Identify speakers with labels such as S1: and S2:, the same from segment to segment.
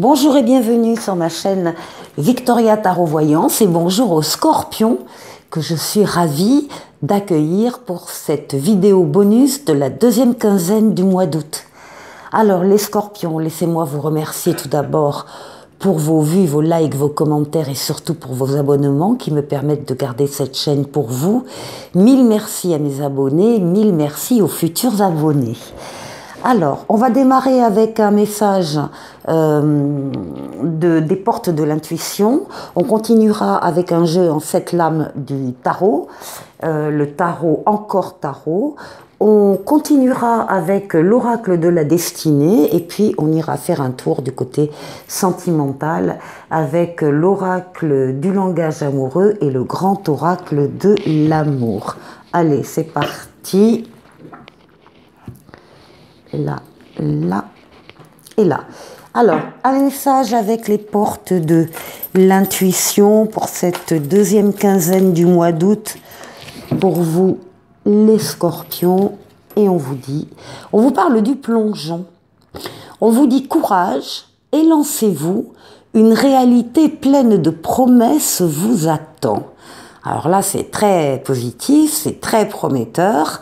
S1: Bonjour et bienvenue sur ma chaîne Victoria Tarot Voyance et bonjour aux scorpions que je suis ravie d'accueillir pour cette vidéo bonus de la deuxième quinzaine du mois d'août. Alors les scorpions, laissez-moi vous remercier tout d'abord pour vos vues, vos likes, vos commentaires et surtout pour vos abonnements qui me permettent de garder cette chaîne pour vous. Mille merci à mes abonnés, mille merci aux futurs abonnés. Alors, on va démarrer avec un message des portes de l'intuition. On continuera avec un jeu en 7 lames du tarot, le tarot encore tarot. On continuera avec l'oracle de la destinée et puis on ira faire un tour du côté sentimental avec l'oracle du langage amoureux et le grand oracle de l'amour. Allez, c'est parti. Là, là et là. Alors, un message avec les portes de l'intuition pour cette deuxième quinzaine du mois d'août pour vous les scorpions. Et on vous parle du plongeon. On vous dit courage et lancez-vous, une réalité pleine de promesses vous attend. Alors là, c'est très positif, c'est très prometteur.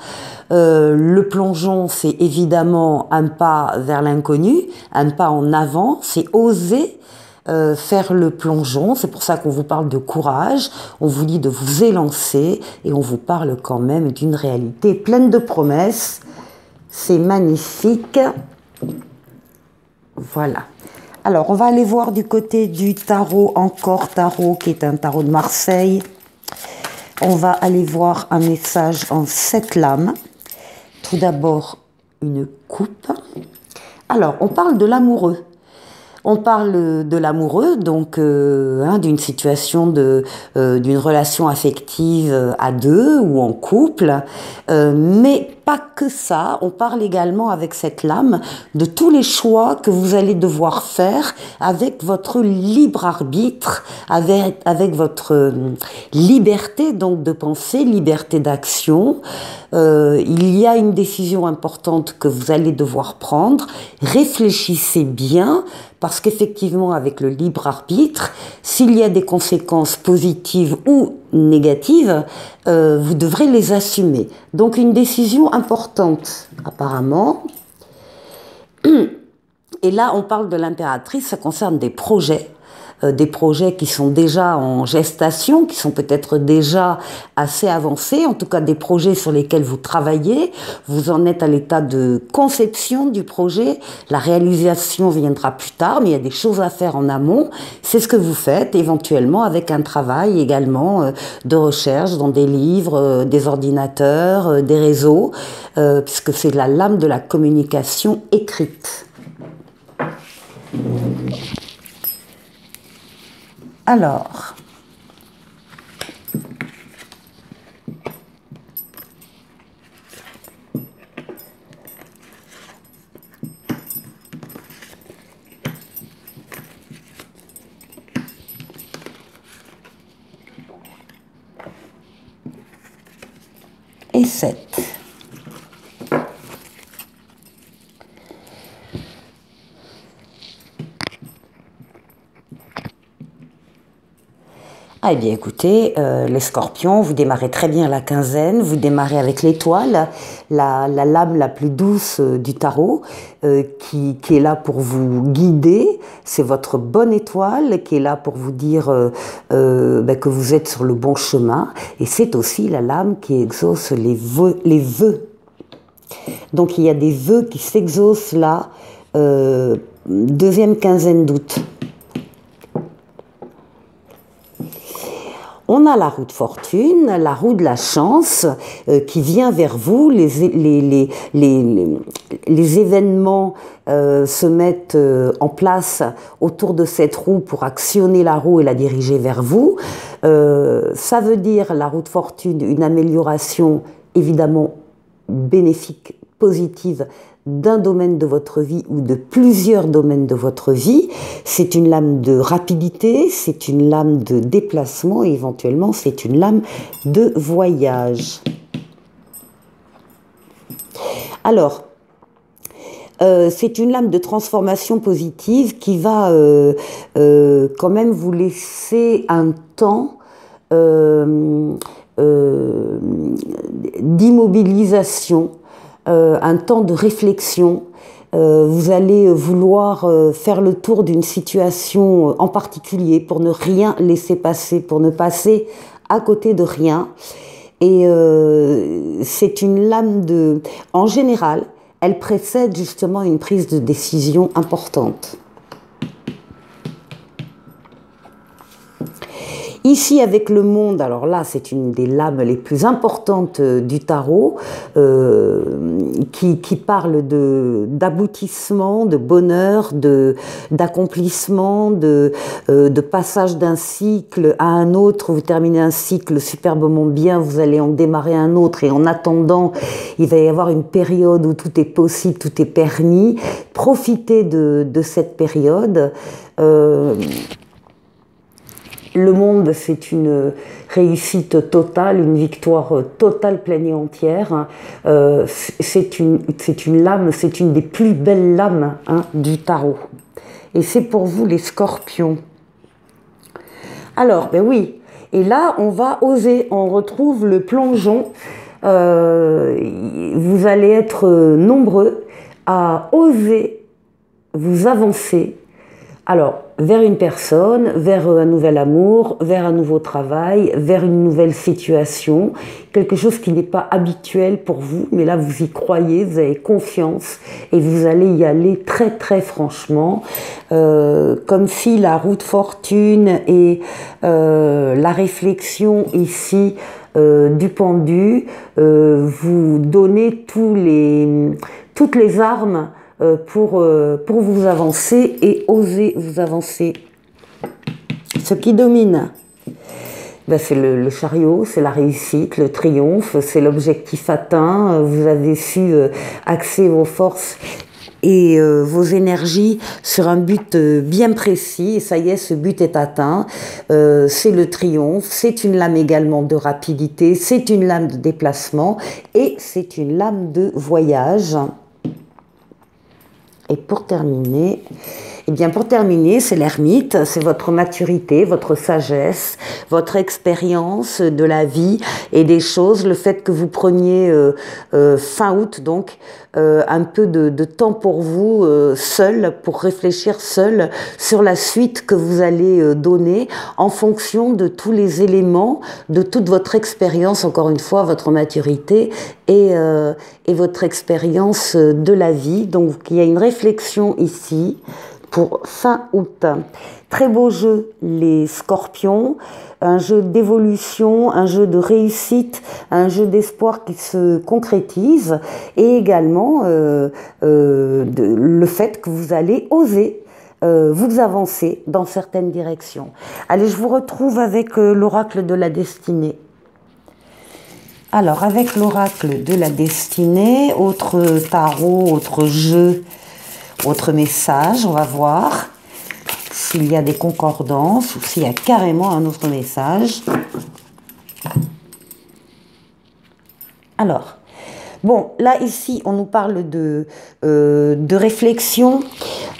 S1: Le plongeon, c'est évidemment un pas vers l'inconnu, un pas en avant, c'est oser faire le plongeon. C'est pour ça qu'on vous parle de courage, on vous dit de vous élancer et on vous parle quand même d'une réalité pleine de promesses. C'est magnifique. Voilà. Alors, on va aller voir du côté du tarot, encore tarot, qui est un tarot de Marseille. On va aller voir un message en 7 lames. Tout d'abord, une coupe. Alors, on parle de l'amoureux. On parle de l'amoureux, donc d'une situation d'une relation affective à deux ou en couple, mais pas que ça. On parle également avec cette lame de tous les choix que vous allez devoir faire avec votre libre arbitre, avec votre liberté donc de penser, liberté d'action. Il y a une décision importante que vous allez devoir prendre. Réfléchissez bien, parce qu'effectivement, avec le libre arbitre, s'il y a des conséquences positives ou négatives, vous devrez les assumer. Donc une décision importante, apparemment. Et là, on parle de l'impératrice, ça concerne des projets qui sont déjà en gestation, qui sont peut-être déjà assez avancés, en tout cas des projets sur lesquels vous travaillez, vous en êtes à l'état de conception du projet, la réalisation viendra plus tard, mais il y a des choses à faire en amont, c'est ce que vous faites éventuellement avec un travail également de recherche dans des livres, des ordinateurs, des réseaux, puisque c'est la lame de la communication écrite. Alors, et 7. Ah, eh bien écoutez, les scorpions, vous démarrez très bien la quinzaine, vous démarrez avec l'étoile, la lame la plus douce du tarot, qui est là pour vous guider. C'est votre bonne étoile qui est là pour vous dire que vous êtes sur le bon chemin. Et c'est aussi la lame qui exauce les vœux. Donc il y a des vœux qui s'exaucent là, deuxième quinzaine d'août. On a la roue de fortune, la roue de la chance qui vient vers vous. Les événements se mettent en place autour de cette roue pour actionner la roue et la diriger vers vous. Ça veut dire, la roue de fortune, une amélioration évidemment bénéfique, positive d'un domaine de votre vie ou de plusieurs domaines de votre vie. C'est une lame de rapidité, c'est une lame de déplacement et éventuellement c'est une lame de voyage. Alors, c'est une lame de transformation positive qui va quand même vous laisser un temps d'immobilisation, un temps de réflexion. Vous allez vouloir faire le tour d'une situation en particulier pour ne rien laisser passer, pour ne passer à côté de rien. Et c'est une lame de... En général, elle précède justement une prise de décision importante. Ici, avec le monde, alors là, c'est une des lames les plus importantes du tarot, qui parle d'aboutissement, de bonheur, d'accomplissement, de passage d'un cycle à un autre. Vous terminez un cycle superbement bien, vous allez en démarrer un autre, et en attendant, il va y avoir une période où tout est possible, tout est permis. Profitez de cette période. Le monde, c'est une réussite totale, une victoire totale, pleine et entière. C'est une lame, c'est une des plus belles lames du tarot. Et c'est pour vous les scorpions. Alors, ben oui, et là, on va oser, on retrouve le plongeon. Vous allez être nombreux à oser vous avancer. Alors, vers une personne, vers un nouvel amour, vers un nouveau travail, vers une nouvelle situation, quelque chose qui n'est pas habituel pour vous, mais là vous y croyez, vous avez confiance et vous allez y aller très très franchement, comme si la roue de fortune et la réflexion ici du pendu vous donnez toutes les armes pour vous avancer et oser vous avancer. Ce qui domine, ben c'est le chariot, c'est la réussite, le triomphe, c'est l'objectif atteint. Vous avez su axer vos forces et vos énergies sur un but bien précis, et ça y est, ce but est atteint. C'est le triomphe, c'est une lame également de rapidité, c'est une lame de déplacement et c'est une lame de voyage. Et pour terminer, c'est l'ermite, c'est votre maturité, votre sagesse, votre expérience de la vie et des choses, le fait que vous preniez fin août donc un peu de temps pour vous seul, pour réfléchir seul sur la suite que vous allez donner en fonction de tous les éléments, de toute votre expérience, encore une fois, votre maturité et votre expérience de la vie. Donc il y a une réflexion ici pour fin août. Très beau jeu, les scorpions, un jeu d'évolution, un jeu de réussite, un jeu d'espoir qui se concrétise et également le fait que vous allez oser vous avancer dans certaines directions. Allez, je vous retrouve avec l'oracle de la destinée. Alors, avec l'oracle de la destinée, autre tarot, autre jeu, autre message, on va voir s'il y a des concordances ou s'il y a carrément un autre message. Alors, bon, là ici, on nous parle de réflexion.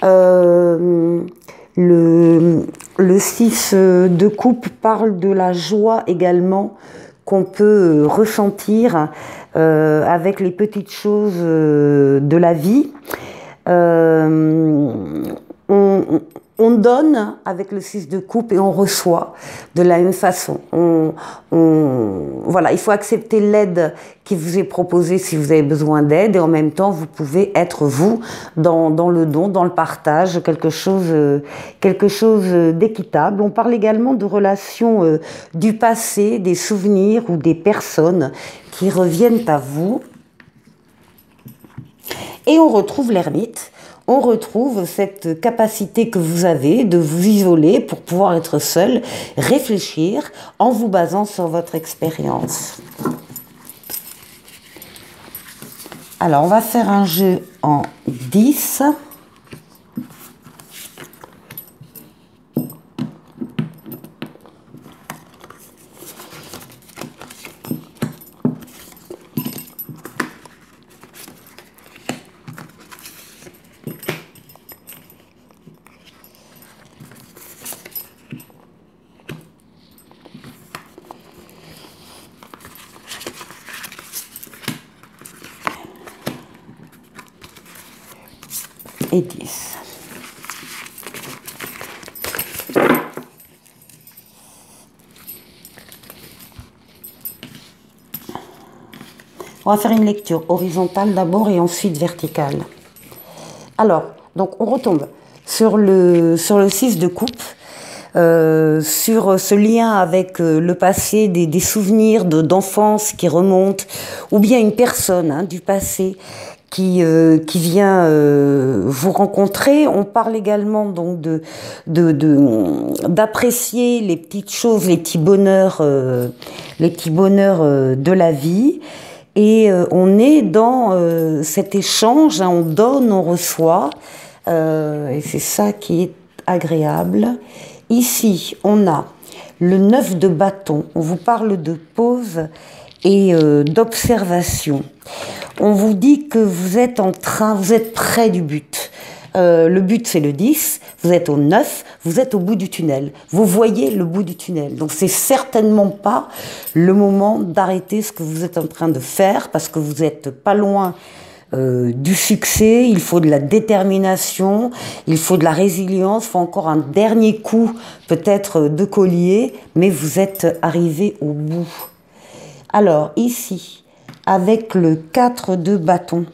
S1: Le 6 de coupe parle de la joie également qu'on peut ressentir avec les petites choses de la vie. On donne avec le 6 de coupe et on reçoit de la même façon. Voilà, il faut accepter l'aide qui vous est proposée si vous avez besoin d'aide et en même temps vous pouvez être vous dans le don, dans le partage, quelque chose d'équitable. On parle également de relations du passé, des souvenirs ou des personnes qui reviennent à vous. Et on retrouve l'ermite, on retrouve cette capacité que vous avez de vous isoler pour pouvoir être seul, réfléchir en vous basant sur votre expérience. Alors, on va faire un jeu en 10. et 10. On va faire une lecture horizontale d'abord et ensuite verticale. Alors, donc on retombe sur le 6 de coupe, sur ce lien avec le passé, des souvenirs d'enfance qui remontent, ou bien une personne du passé qui vient vous rencontrer. On parle également donc d'apprécier les petites choses, les petits bonheurs de la vie. Et on est dans cet échange, on donne, on reçoit, et c'est ça qui est agréable. Ici, on a le 9 de bâton, on vous parle de pause et d'observation. On vous dit que vous êtes près du but. Le but, c'est le 10, vous êtes au 9, vous êtes au bout du tunnel. Vous voyez le bout du tunnel. Donc, c'est certainement pas le moment d'arrêter ce que vous êtes en train de faire parce que vous n'êtes pas loin du succès. Il faut de la détermination, il faut de la résilience, il faut encore un dernier coup, peut-être de collier, mais vous êtes arrivé au bout. Alors, ici, avec le 4 de bâton,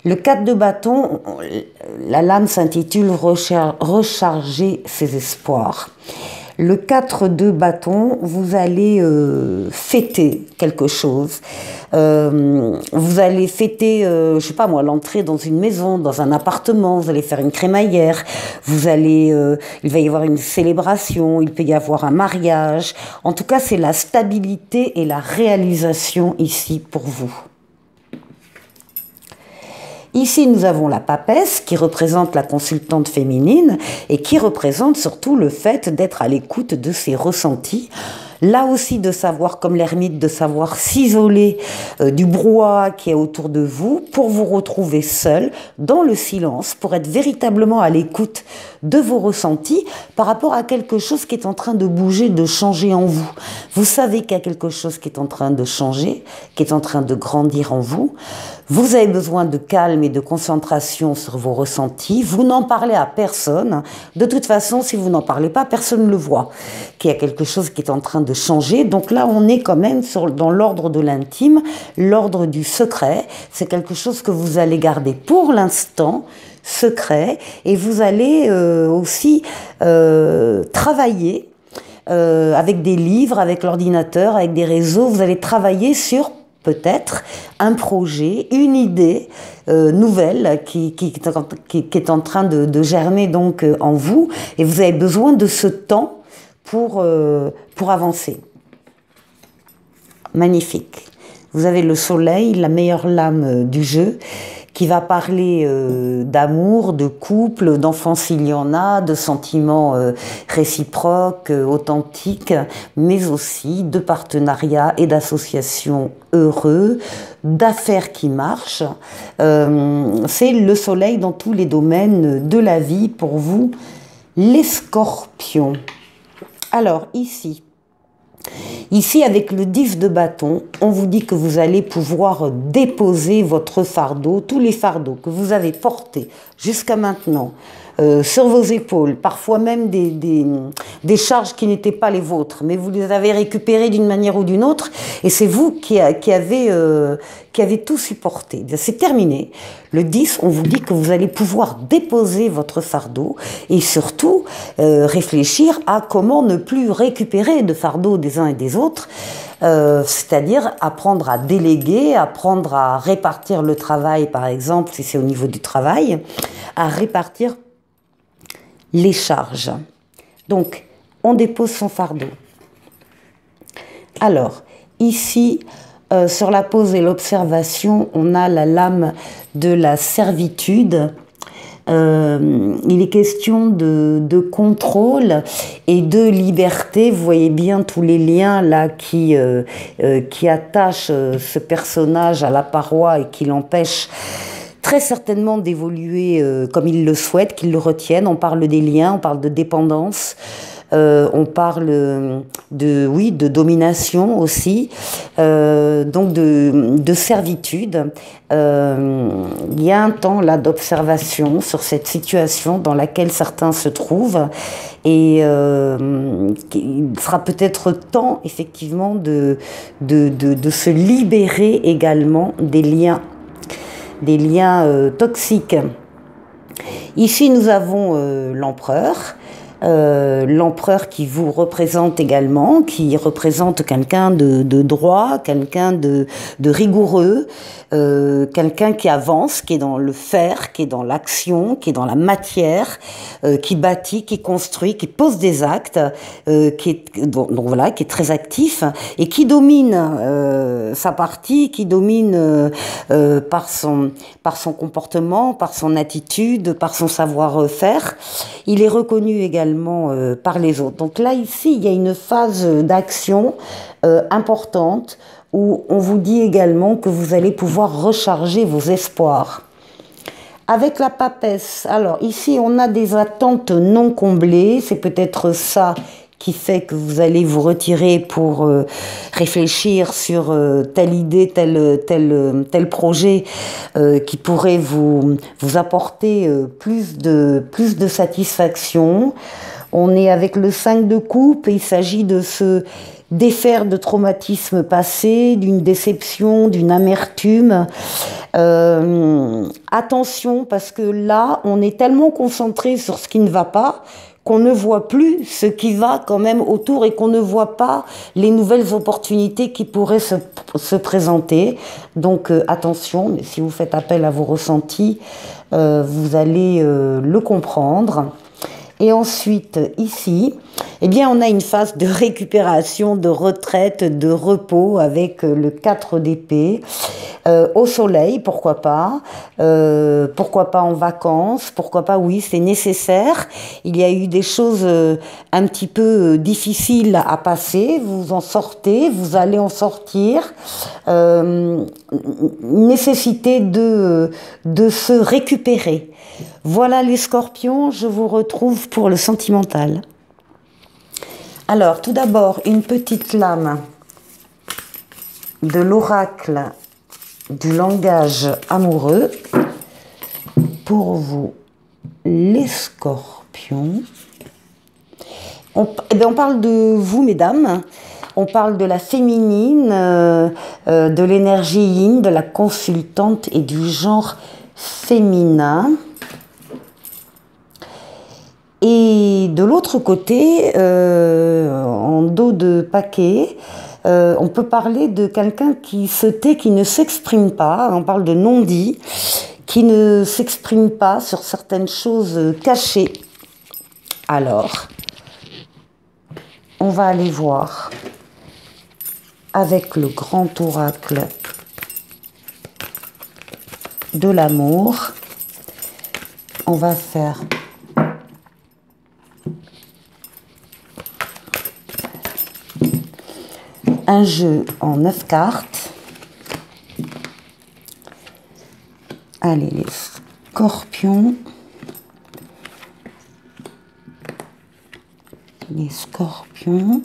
S1: le 4 de bâton, la lame s'intitule Recharger ses espoirs. Le 4 de bâton, vous allez fêter quelque chose. Vous allez fêter, je sais pas moi, l'entrée dans une maison, dans un appartement, vous allez faire une crémaillère, il va y avoir une célébration, il peut y avoir un mariage. En tout cas, c'est la stabilité et la réalisation ici pour vous. Ici, nous avons la papesse qui représente la consultante féminine et qui représente surtout le fait d'être à l'écoute de ses ressentis. Là aussi, de savoir, comme l'ermite, de savoir s'isoler du brouhaha qui est autour de vous pour vous retrouver seul dans le silence, pour être véritablement à l'écoute de vos ressentis par rapport à quelque chose qui est en train de bouger, de changer en vous. Vous savez qu'il y a quelque chose qui est en train de changer, qui est en train de grandir en vous. Vous avez besoin de calme et de concentration sur vos ressentis. Vous n'en parlez à personne. De toute façon, si vous n'en parlez pas, personne ne le voit. Qu'il y a quelque chose qui est en train de changer. Donc là, on est quand même dans l'ordre de l'intime, l'ordre du secret. C'est quelque chose que vous allez garder pour l'instant secret. Et vous allez aussi travailler avec des livres, avec l'ordinateur, avec des réseaux. Vous allez travailler sur peut-être un projet, une idée nouvelle qui est en train de germer donc en vous, et vous avez besoin de ce temps pour avancer. Magnifique. Vous avez le soleil, la meilleure lame du jeu, qui va parler d'amour, de couple, d'enfants s'il y en a, de sentiments réciproques, authentiques, mais aussi de partenariats et d'associations heureux, d'affaires qui marchent. C'est le soleil dans tous les domaines de la vie pour vous, les scorpions. Alors ici, avec le 10 de bâton, on vous dit que vous allez pouvoir déposer votre fardeau, tous les fardeaux que vous avez portés jusqu'à maintenant sur vos épaules, parfois même des charges qui n'étaient pas les vôtres, mais vous les avez récupérées d'une manière ou d'une autre, et c'est vous qui avez tout supporté. C'est terminé. Le 10, on vous dit que vous allez pouvoir déposer votre fardeau et surtout réfléchir à comment ne plus récupérer de fardeau des uns et des autres, c'est-à-dire apprendre à déléguer, apprendre à répartir le travail, par exemple, si c'est au niveau du travail, à répartir les charges. Donc, on dépose son fardeau. Alors, ici, sur la pause et l'observation, on a la lame de la servitude. Il est question de contrôle et de liberté. Vous voyez bien tous les liens là qui attachent ce personnage à la paroi et qui l'empêchent très certainement d'évoluer comme il le souhaite, qu'il le retienne. On parle des liens, on parle de dépendance. on parle oui, de domination aussi, donc de servitude. Il y a un temps là d'observation sur cette situation dans laquelle certains se trouvent, et il sera peut-être temps effectivement de se libérer également des liens toxiques. Ici nous avons l'empereur. L'empereur qui vous représente également, qui représente quelqu'un de droit, quelqu'un de rigoureux, quelqu'un qui avance, qui est dans le faire, qui est dans l'action, qui est dans la matière, qui bâtit, qui construit, qui pose des actes, donc voilà, qui est très actif et qui domine sa partie, qui domine par son comportement, par son attitude, par son savoir-faire. Il est reconnu également par les autres. Donc là, ici, il y a une phase d'action importante où on vous dit également que vous allez pouvoir recharger vos espoirs. Avec la papesse, alors ici, on a des attentes non comblées. C'est peut-être ça qui fait que vous allez vous retirer pour réfléchir sur telle idée, tel projet qui pourrait vous apporter plus de satisfaction. On est avec le 5 de coupe et il s'agit de se défaire de traumatismes passés, d'une déception, d'une amertume. Attention, parce que là, on est tellement concentré sur ce qui ne va pas qu'on ne voit plus ce qui va quand même autour et qu'on ne voit pas les nouvelles opportunités qui pourraient se présenter. Donc attention, mais si vous faites appel à vos ressentis, vous allez le comprendre. Et ensuite, ici, eh bien, on a une phase de récupération, de retraite, de repos avec le 4 d'épée. Au soleil, pourquoi pas en vacances, pourquoi pas, oui, c'est nécessaire. Il y a eu des choses un petit peu difficiles à passer, vous en sortez, vous allez en sortir. Nécessité de se récupérer. Voilà les scorpions, je vous retrouve pour le sentimental. Alors, tout d'abord, une petite lame de l'oracle du langage amoureux pour vous, les scorpions. On parle de vous, mesdames. On parle de la féminine, de l'énergie yin, de la consultante et du genre féminin. Et de l'autre côté, en dos de paquet, on peut parler de quelqu'un qui se tait, qui ne s'exprime pas. On parle de non-dit, qui ne s'exprime pas sur certaines choses cachées. Alors, on va aller voir avec le grand oracle de l'amour. On va faire un jeu en 9 cartes. Allez, les scorpions. Les scorpions.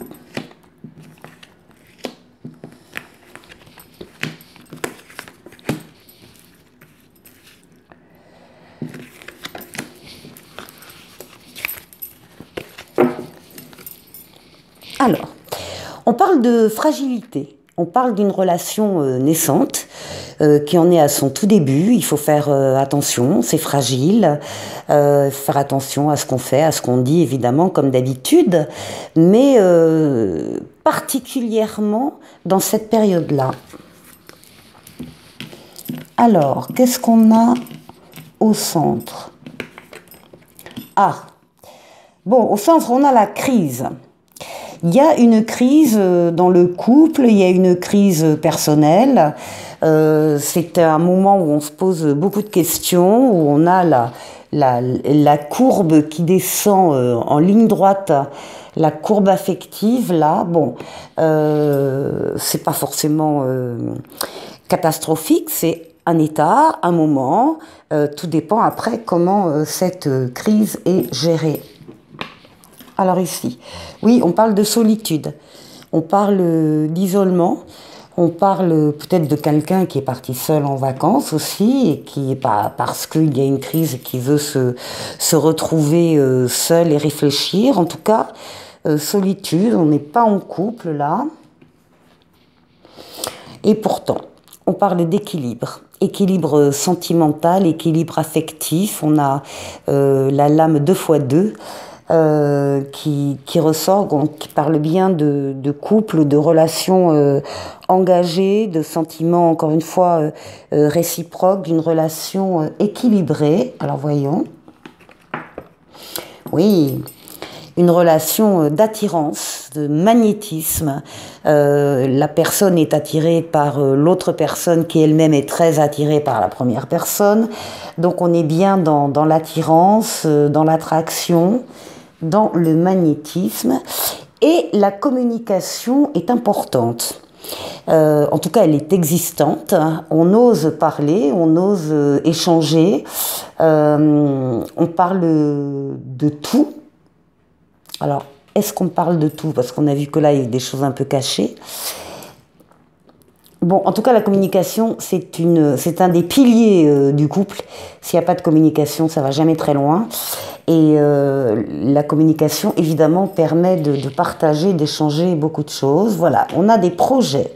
S1: Alors, on parle de fragilité, on parle d'une relation naissante qui en est à son tout début. Il faut faire attention, c'est fragile, faire attention à ce qu'on fait, à ce qu'on dit, évidemment, comme d'habitude, mais particulièrement dans cette période-là. Alors, qu'est-ce qu'on a au centre? Ah, bon, au centre, on a la crise. Il y a une crise dans le couple, il y a une crise personnelle. C'est un moment où on se pose beaucoup de questions, où on a la courbe qui descend en ligne droite, la courbe affective, là. Bon, c'est pas forcément catastrophique, c'est un état, un moment. Tout dépend après comment cette crise est gérée. Alors ici, oui, on parle de solitude, on parle d'isolement, on parle peut-être de quelqu'un qui est parti seul en vacances aussi et qui est pas parce qu'il y a une crise et qui veut se retrouver seul et réfléchir. En tout cas, solitude, on n'est pas en couple là. Et pourtant, on parle d'équilibre. Équilibre sentimental, équilibre affectif. On a la lame 2x2 qui ressort, qui parle bien de couple, de relations engagées, de sentiments, encore une fois, réciproques, d'une relation équilibrée. Alors voyons. Oui, une relation d'attirance, de magnétisme. La personne est attirée par l'autre personne qui elle-même est très attirée par la première personne. Donc on est bien dans l'attirance, dans l'attraction, dans le magnétisme. Et la communication est importante. En tout cas, elle est existante. On ose parler, on ose échanger. On parle de tout. Alors, est-ce qu'on parle de tout? Parce qu'on a vu que là, il y a des choses un peu cachées. Bon, en tout cas, la communication, c'est un des piliers du couple. S'il n'y a pas de communication, ça ne va jamais très loin. Et la communication, évidemment, permet de partager, d'échanger beaucoup de choses. Voilà, on a des projets.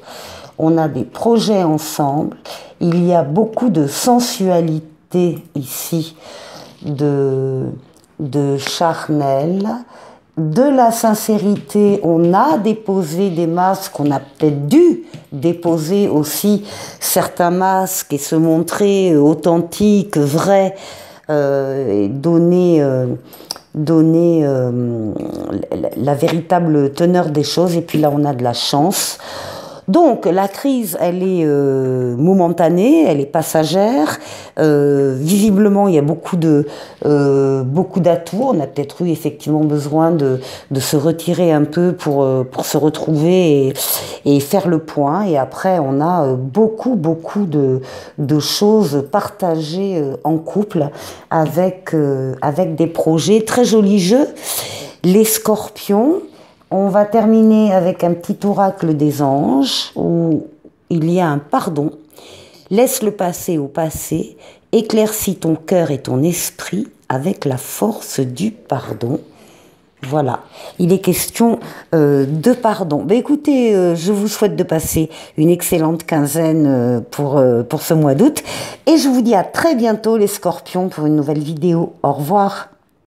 S1: On a des projets ensemble. Il y a beaucoup de sensualité ici, de charnel. De la sincérité, on a déposé des masques, on a peut-être dû déposer aussi certains masques et se montrer authentique, vrai, et donner la véritable teneur des choses. Et puis là, on a de la chance. Donc la crise, elle est momentanée, elle est passagère. Visiblement, il y a beaucoup d'atouts. On a peut-être eu effectivement besoin de se retirer un peu pour se retrouver et faire le point. Et après, on a beaucoup de choses partagées en couple avec des projets. Très joli jeu. Les scorpions. On va terminer avec un petit oracle des anges où il y a un pardon. Laisse le passé au passé, éclaircis ton cœur et ton esprit avec la force du pardon. Voilà, il est question de pardon. Ben écoutez, je vous souhaite de passer une excellente quinzaine pour ce mois d'août. Et je vous dis à très bientôt les scorpions pour une nouvelle vidéo. Au revoir.